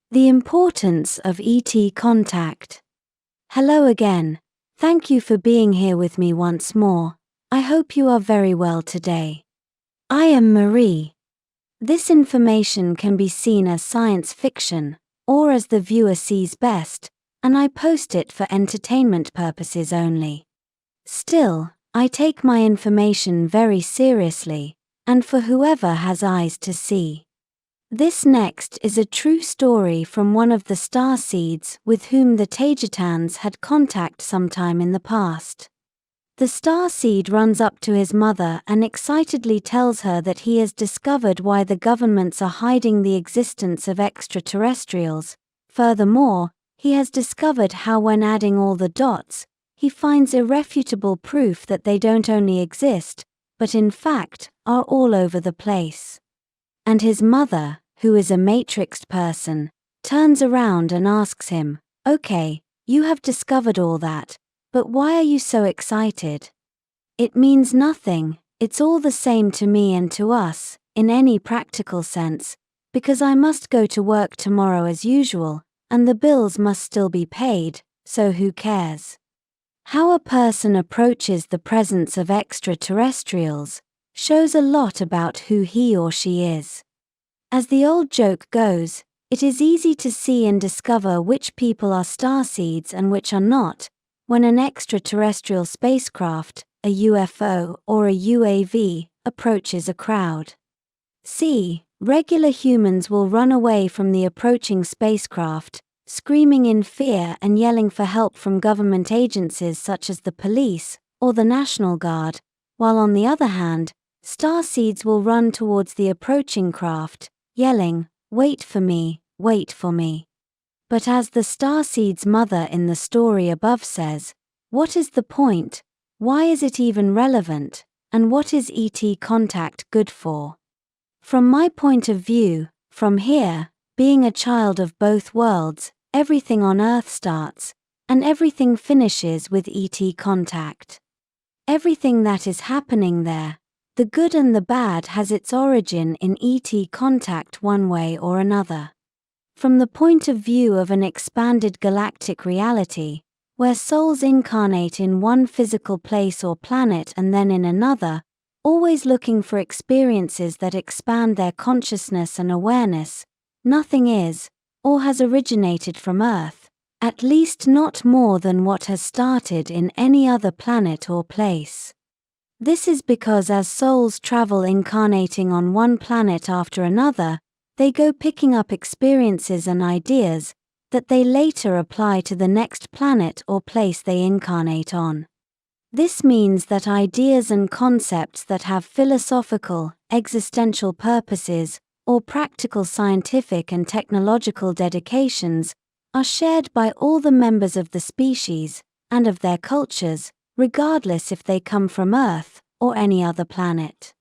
The importance of ET contact. Hello again. Thank you for being here with me once more. I hope you are very well today. I am Marie. This information can be seen as science fiction, or as the viewer sees best, and I post it for entertainment purposes only. Still, I take my information very seriously, and for whoever has eyes to see. This next is a true story from one of the starseeds with whom the Taygetans had contact sometime in the past. The starseed runs up to his mother and excitedly tells her that he has discovered why the governments are hiding the existence of extraterrestrials. Furthermore, he has discovered how when adding all the dots, he finds irrefutable proof that they don't only exist, but in fact, are all over the place. And his mother, who is a matrixed person, turns around and asks him, "Okay, you have discovered all that, but why are you so excited?" It means nothing, it's all the same to me and to us, in any practical sense, because I must go to work tomorrow as usual, and the bills must still be paid, so who cares? How a person approaches the presence of extraterrestrials shows a lot about who he or she is. As the old joke goes, it is easy to see and discover which people are starseeds and which are not, when an extraterrestrial spacecraft, a UFO or a UAV, approaches a crowd. See, regular humans will run away from the approaching spacecraft, screaming in fear and yelling for help from government agencies such as the police or the National Guard, while on the other hand, starseeds will run towards the approaching craft, yelling, "Wait for me, wait for me." But as the starseed's mother in the story above says, what is the point? Why is it even relevant? And what is ET contact good for? From my point of view, from here, being a child of both worlds, everything on Earth starts, and everything finishes with ET contact. Everything that is happening there, the good and the bad, has its origin in ET contact one way or another. From the point of view of an expanded galactic reality, where souls incarnate in one physical place or planet and then in another, always looking for experiences that expand their consciousness and awareness, nothing is, or has originated from Earth, at least not more than what has started in any other planet or place. This is because as souls travel incarnating on one planet after another, they go picking up experiences and ideas that they later apply to the next planet or place they incarnate on. This means that ideas and concepts that have philosophical, existential purposes, or practical scientific and technological dedications, are shared by all the members of the species, and of their cultures, regardless if they come from Earth or any other planet.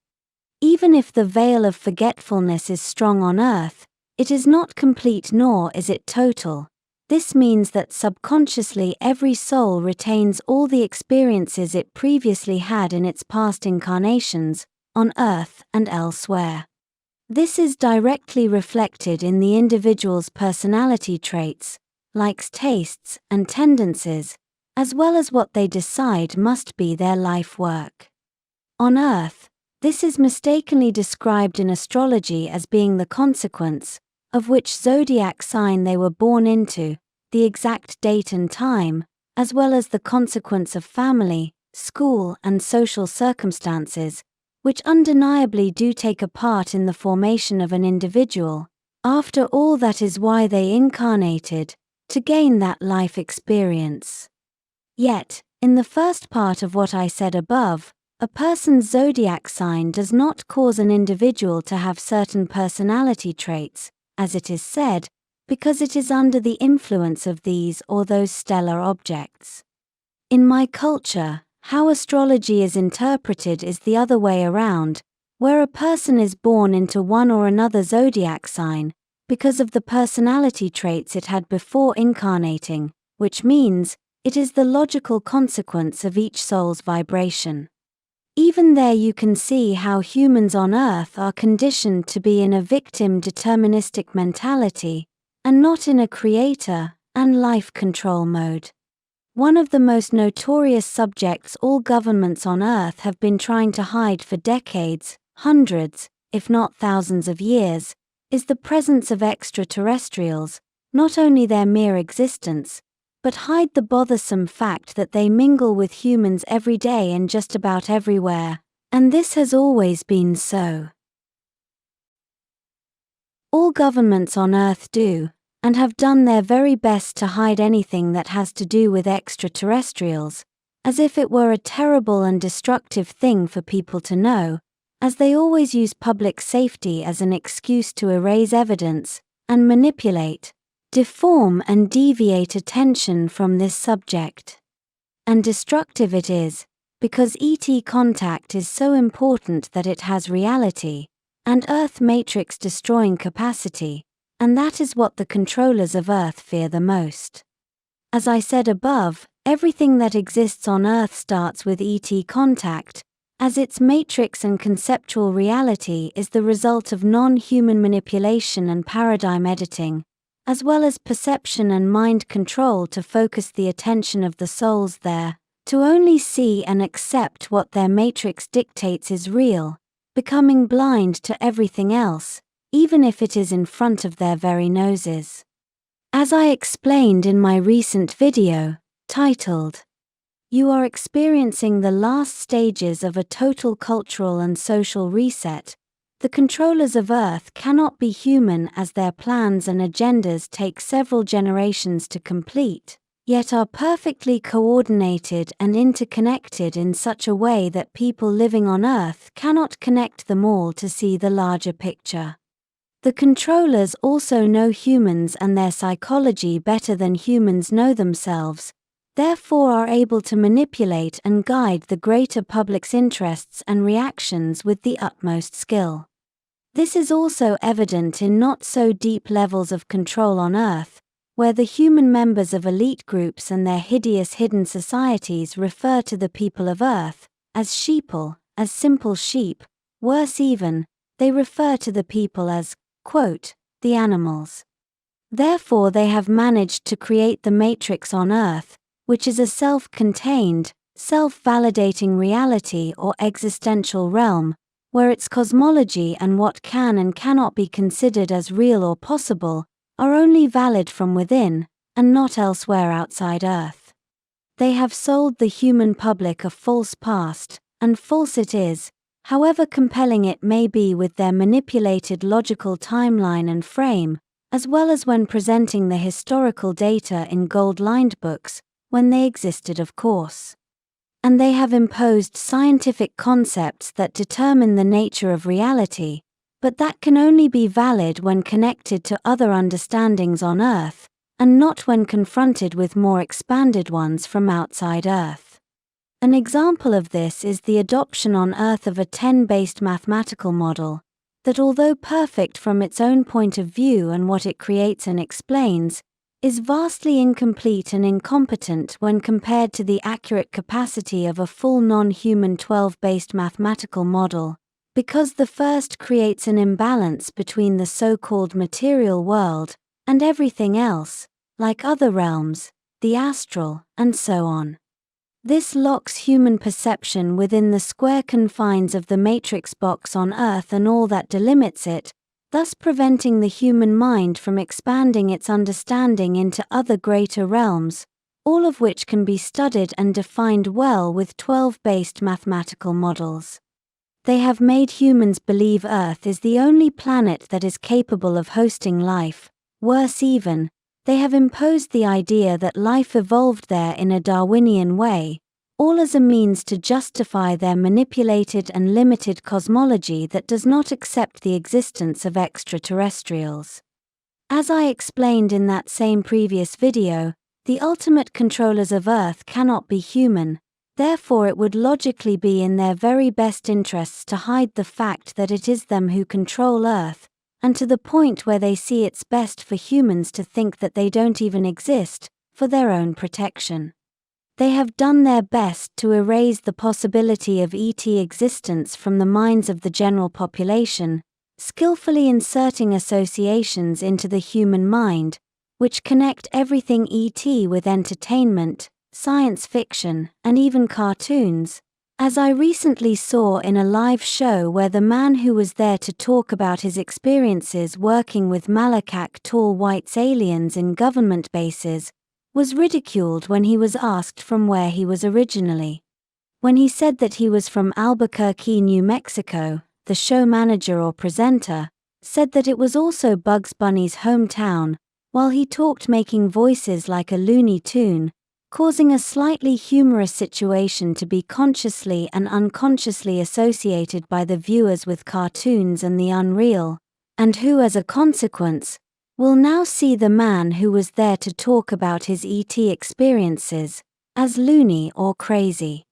Even if the veil of forgetfulness is strong on Earth, it is not complete nor is it total. This means that subconsciously every soul retains all the experiences it previously had in its past incarnations, on Earth and elsewhere. This is directly reflected in the individual's personality traits, likes, tastes, and tendencies, as well as what they decide must be their life work. On Earth, this is mistakenly described in astrology as being the consequence of which zodiac sign they were born into, the exact date and time, as well as the consequence of family, school, and social circumstances, which undeniably do take a part in the formation of an individual. After all, that is why they incarnated, to gain that life experience. Yet, in the first part of what I said above, a person's zodiac sign does not cause an individual to have certain personality traits, as it is said, because it is under the influence of these or those stellar objects. In my culture, how astrology is interpreted is the other way around, where a person is born into one or another zodiac sign because of the personality traits it had before incarnating, which means it is the logical consequence of each soul's vibration. Even there you can see how humans on Earth are conditioned to be in a victim deterministic mentality, and not in a creator and life control mode. One of the most notorious subjects all governments on Earth have been trying to hide for decades, hundreds, if not thousands of years, is the presence of extraterrestrials, not only their mere existence, but hide the bothersome fact that they mingle with humans every day and just about everywhere, and this has always been so. All governments on Earth do, and have done their very best to hide anything that has to do with extraterrestrials, as if it were a terrible and destructive thing for people to know, as they always use public safety as an excuse to erase evidence, and manipulate, deform and deviate attention from this subject. And destructive it is, because ET contact is so important that it has reality, and Earth matrix destroying capacity, and that is what the controllers of Earth fear the most. As I said above, everything that exists on Earth starts with ET contact, as its matrix and conceptual reality is the result of non-human manipulation and paradigm editing, as well as perception and mind control to focus the attention of the souls there, to only see and accept what their matrix dictates is real, becoming blind to everything else, even if it is in front of their very noses. As I explained in my recent video, titled, "You are experiencing the last stages of a total cultural and social reset," the controllers of Earth cannot be human as their plans and agendas take several generations to complete, yet are perfectly coordinated and interconnected in such a way that people living on Earth cannot connect them all to see the larger picture. The controllers also know humans and their psychology better than humans know themselves, therefore are able to manipulate and guide the greater public's interests and reactions with the utmost skill. This is also evident in not so deep levels of control on Earth, where the human members of elite groups and their hideous hidden societies refer to the people of Earth as sheeple, as simple sheep. Worse even, they refer to the people as, quote, the animals. Therefore they have managed to create the matrix on Earth, which is a self-contained, self-validating reality or existential realm, where its cosmology and what can and cannot be considered as real or possible are only valid from within, and not elsewhere outside Earth. They have sold the human public a false past, and false it is, however compelling it may be with their manipulated logical timeline and frame, as well as when presenting the historical data in gold-lined books, when they existed of course. And they have imposed scientific concepts that determine the nature of reality, but that can only be valid when connected to other understandings on Earth, and not when confronted with more expanded ones from outside Earth. An example of this is the adoption on Earth of a 10-based mathematical model, that although perfect from its own point of view and what it creates and explains, is vastly incomplete and incompetent when compared to the accurate capacity of a full non-human 12-based mathematical model, because the first creates an imbalance between the so-called material world and everything else, like other realms, the astral, and so on. This locks human perception within the square confines of the matrix box on Earth and all that delimits it, thus preventing the human mind from expanding its understanding into other greater realms, all of which can be studied and defined well with 12-based mathematical models. They have made humans believe Earth is the only planet that is capable of hosting life. Worse even, they have imposed the idea that life evolved there in a Darwinian way, all as a means to justify their manipulated and limited cosmology that does not accept the existence of extraterrestrials. As I explained in that same previous video, the ultimate controllers of Earth cannot be human, therefore it would logically be in their very best interests to hide the fact that it is them who control Earth, and to the point where they see it's best for humans to think that they don't even exist, for their own protection. They have done their best to erase the possibility of ET existence from the minds of the general population, skillfully inserting associations into the human mind, which connect everything ET with entertainment, science fiction, and even cartoons, as I recently saw in a live show where the man who was there to talk about his experiences working with Malakak tall white aliens in government bases was ridiculed when he was asked from where he was originally. When he said that he was from Albuquerque, New Mexico, the show manager or presenter said that it was also Bugs Bunny's hometown, while he talked making voices like a Looney Tune, causing a slightly humorous situation to be consciously and unconsciously associated by the viewers with cartoons and the unreal, and who, as a consequence, will now see the man who was there to talk about his ET experiences as loony or crazy.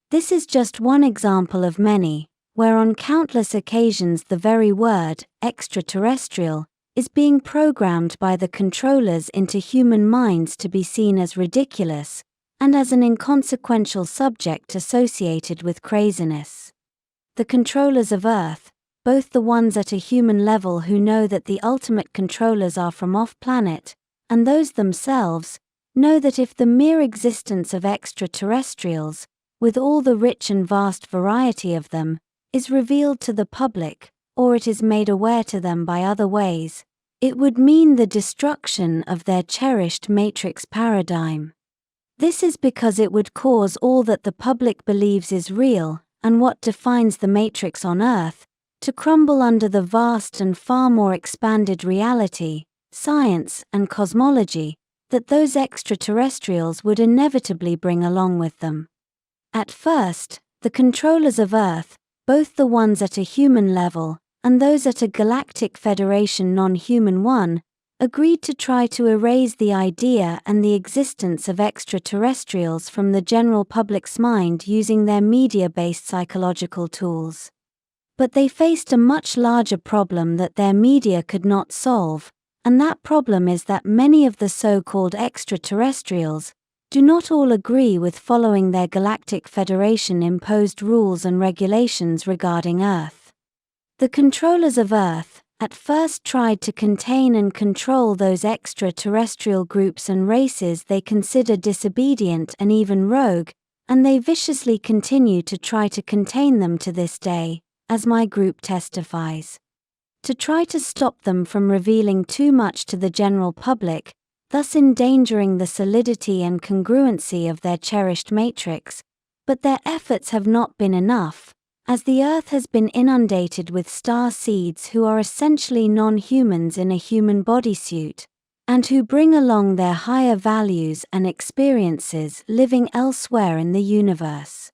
This is just one example of many, where on countless occasions the very word, extraterrestrial, is being programmed by the controllers into human minds to be seen as ridiculous, and as an inconsequential subject associated with craziness. The controllers of Earth, both the ones at a human level who know that the ultimate controllers are from off-planet, and those themselves, know that if the mere existence of extraterrestrials, with all the rich and vast variety of them, is revealed to the public, or it is made aware to them by other ways, it would mean the destruction of their cherished matrix paradigm. This is because it would cause all that the public believes is real, and what defines the matrix on Earth, to crumble under the vast and far more expanded reality, science, and cosmology that those extraterrestrials would inevitably bring along with them. At first, the controllers of Earth, both the ones at a human level and those at a Galactic Federation non-human one, agreed to try to erase the idea and the existence of extraterrestrials from the general public's mind using their media-based psychological tools. But they faced a much larger problem that their media could not solve, and that problem is that many of the so-called extraterrestrials do not all agree with following their Galactic Federation-imposed rules and regulations regarding Earth. The controllers of Earth at first tried to contain and control those extraterrestrial groups and races they consider disobedient and even rogue, and they viciously continue to try to contain them to this day, as my group testifies. To try to stop them from revealing too much to the general public, thus endangering the solidity and congruency of their cherished matrix, but their efforts have not been enough, as the Earth has been inundated with star seeds who are essentially non-humans in a human bodysuit, and who bring along their higher values and experiences living elsewhere in the universe.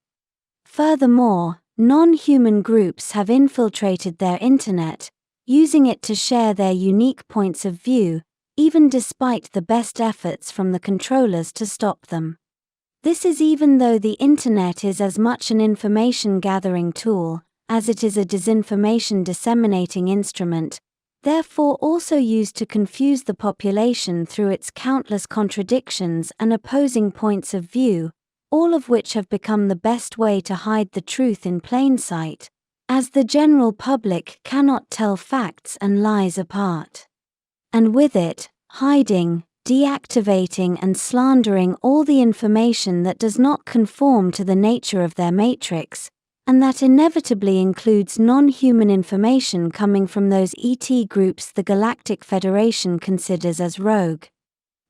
Furthermore, non-human groups have infiltrated their internet, using it to share their unique points of view, even despite the best efforts from the controllers to stop them. This is even though the internet is as much an information-gathering tool as it is a disinformation-disseminating instrument, therefore also used to confuse the population through its countless contradictions and opposing points of view, all of which have become the best way to hide the truth in plain sight, as the general public cannot tell facts and lies apart. And with it, hiding, deactivating and slandering all the information that does not conform to the nature of their matrix, and that inevitably includes non-human information coming from those ET groups the Galactic Federation considers as rogue.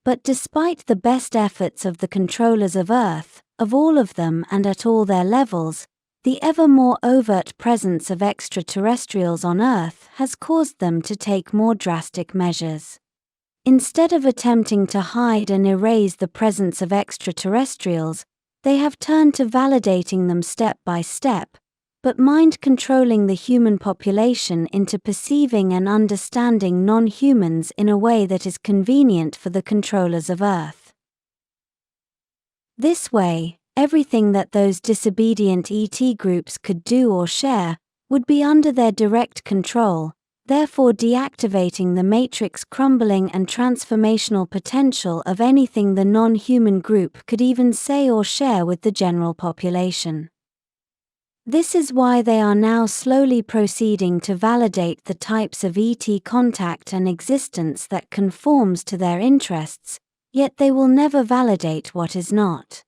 But despite the best efforts of the controllers of Earth, of all of them and at all their levels, the ever more overt presence of extraterrestrials on Earth has caused them to take more drastic measures. Instead of attempting to hide and erase the presence of extraterrestrials, they have turned to validating them step by step, but mind-controlling the human population into perceiving and understanding non-humans in a way that is convenient for the controllers of Earth. This way, everything that those disobedient ET groups could do or share would be under their direct control, therefore deactivating the matrix crumbling and transformational potential of anything the non-human group could even say or share with the general population. This is why they are now slowly proceeding to validate the types of ET contact and existence that conforms to their interests, yet they will never validate what is not.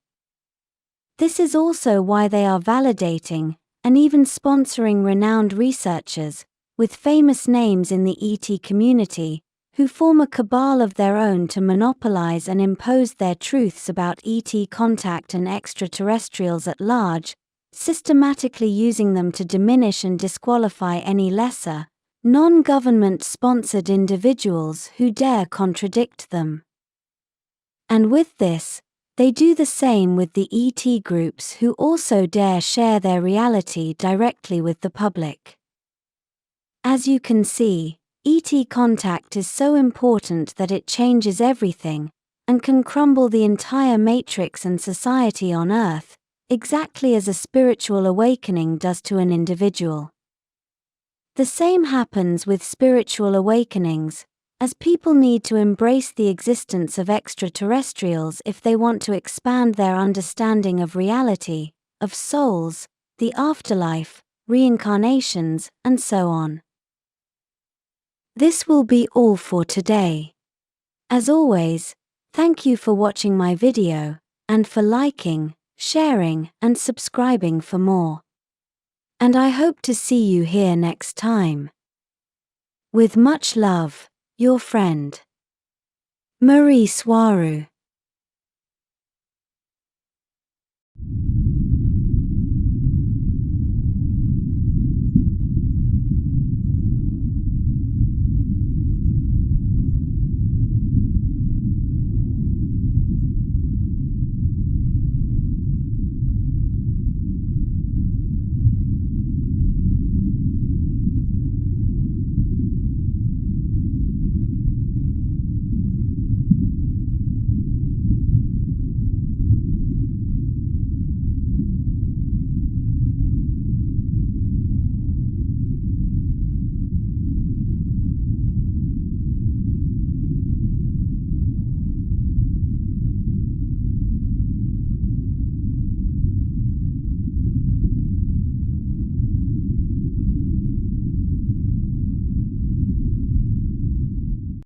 This is also why they are validating, and even sponsoring renowned researchers, with famous names in the ET community, who form a cabal of their own to monopolize and impose their truths about ET contact and extraterrestrials at large, systematically using them to diminish and disqualify any lesser, non-government sponsored individuals who dare contradict them. And with this, they do the same with the ET groups who also dare share their reality directly with the public. As you can see, ET contact is so important that it changes everything, and can crumble the entire matrix and society on Earth, exactly as a spiritual awakening does to an individual. The same happens with spiritual awakenings, as people need to embrace the existence of extraterrestrials if they want to expand their understanding of reality, of souls, the afterlife, reincarnations, and so on. This will be all for today. As always, thank you for watching my video, and for liking, sharing, and subscribing for more. And I hope to see you here next time. With much love, your friend, Mari Swaruu.